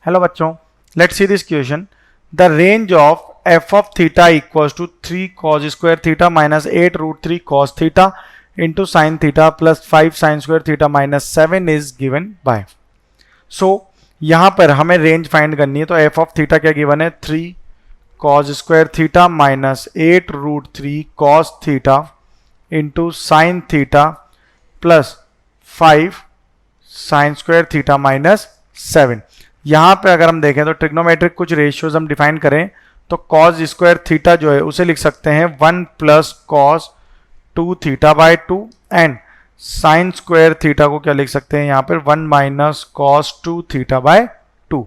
Hello बच्चों, let's see this question. The range of F of theta equals to 3 cos square theta minus 8 root 3 cos theta into sine theta plus 5 sine square theta minus 7 is given by. So यहाँ पर हमें range find करनी है. तो F of theta क्या given है? 3 cos square theta minus 8 root 3 cos theta into sine theta plus 5 sine square theta minus 7. यहाँ पे अगर हम देखें तो ट्रिग्नोमेट्रिक कुछ रेशियोज हम डिफाइन करें तो cos स्क्वायर थीटा जो है उसे लिख सकते हैं 1 plus cos 2 theta by 2 and sign square theta को क्या लिख सकते हैं यहाँ पर 1 माइनस कॉस 2 थीटा बाय 2.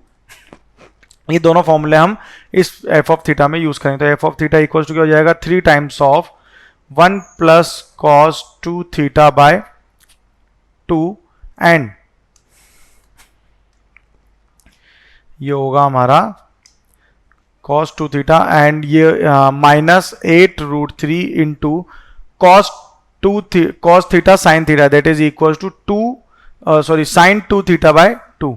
ये दोनों फॉर्मूले हम इस एफ ऑफ थीटा में यूज करेंगे. तो F of theta equal to क्या हो जाएगा? 3 times of 1 plus cos 2 theta by 2 and ये होगा हमारा cos 2 थीटा एंड ये minus 8 root 3 into cos theta sine theta that is equal to 2 sine 2 theta by 2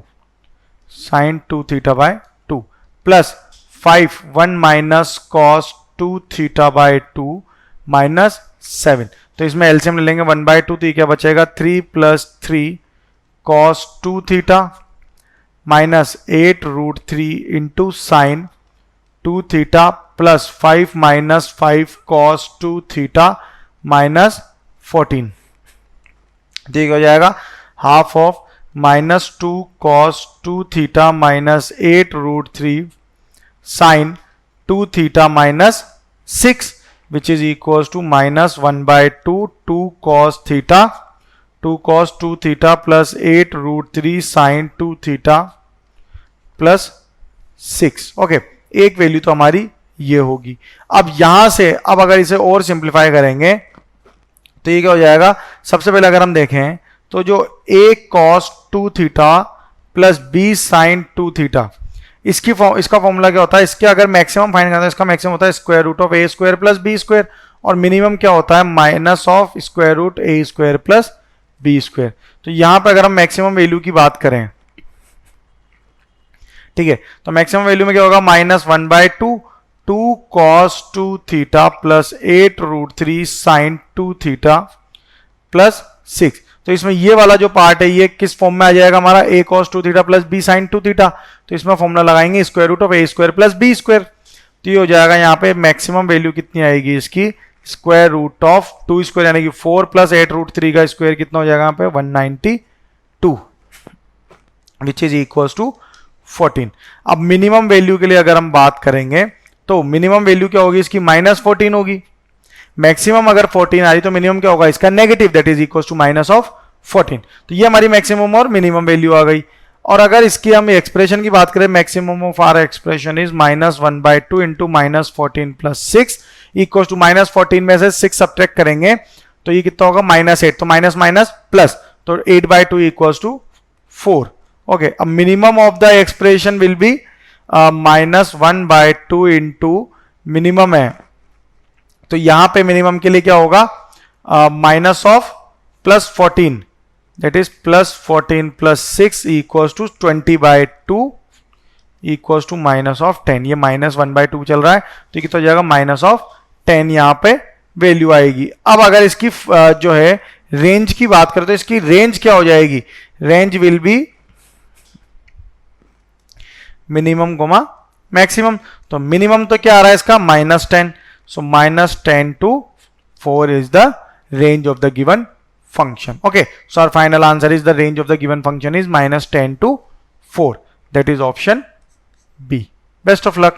sine 2 theta by 2 plus 1 minus cos 2 theta by 2 minus 7. तो इसमें LCM ले लेंगे 1 by 2 तो ये क्या बचेगा? 3 plus 3 cos 2 theta minus 8 root 3 into sine 2 theta plus 5 minus 5 cos 2 theta minus 14. ठीक हो जाएगा. Half of minus 2 cos 2 theta minus 8 root 3 sine 2 theta minus 6 which is equal to minus 1 by 2 cos theta 2 cos 2 theta plus 8 root 3 sine 2 theta plus 6. Okay, एक value तो हमारी ये होगी. अब यहां से अब अगर इसे और सिंप्लीफाई करेंगे तो ये क्या हो जाएगा? सबसे पहले अगर हम देखें तो जो a cos 2 theta plus b sine 2 theta इसका फॉर्मूला क्या होता है? इसके अगर मैक्सिमम फाइंड करना है इसका मैक्सिमम होता है square root of a square plus b square और मिनिमम क्या होता है? Minus of square root a square plus b square. तो यहां पर अगर हम मैक्सिमम वैल्यू की बात करें, ठीक है, तो मैक्सिमम वैल्यू में क्या होगा? Minus 1 by 2 cos 2 theta plus 8 root 3 sine 2 theta plus 6. तो इसमें ये वाला जो पार्ट है ये किस फॉर्म में आ जाएगा हमारा? a cos 2 theta plus b sine 2 theta. तो इसमें फॉर्मूला लगाएंगे square root of a square plus b square. तो ये हो जाएगा यहाँ पे मैक्सिमम वैल्यू कितनी आएगी इसकी? स्क्वायर रूट ऑफ 2 स्क्वायर यानी कि 4 प्लस 8 रूट 3 का स्क्वायर कितना हो जाएगा यहाँ पे? 192 विच इज इक्वल टू 14. अब मिनिमम वैल्यू के लिए अगर हम बात करेंगे तो मिनिमम वैल्यू क्या होगी इसकी? माइनस 14 होगी. मैक्सिमम अगर 14 आ रही तो मिनिमम क्या होगा इसका? Negative that is equal to minus of 14. तो ये हमारी मैक्सिमम और मिनिमम वैल्यू आ गई. और अगर इसकी हम एक्सप्रेशन की बात करें, maximum of our expression is minus 1 by 2 into minus 14 plus 6 equal to minus 14 में से 6 सब्ट्रैक्ट करेंगे तो ये कितना होगा? माइनस 8. तो माइनस माइनस प्लस तो 8 बाय 2 इक्वल टू 4. ओके, अब minimum of the expression will be minus 1 by 2 into minimum है तो यहां पे मिनिमम के लिए क्या होगा? Minus of plus 14 that is plus 14 plus 6 equals to 20 by 2 equals to minus of 10. ये माइनस 1 बाय 2 चल रहा है तो कितना हो जाएगा? माइनस ऑफ 10 यहाँ पे वैल्यू आएगी. अब अगर इसकी जो है रेंज की बात करें तो इसकी रेंज क्या हो जाएगी? Range will be minimum comma maximum. तो मिनिमम तो क्या आ रहा है इसका? Minus 10. So minus 10 to 4 is the range of the given function. Okay, so our final answer is the range of the given function is minus 10 to 4. That is option B. Best of luck.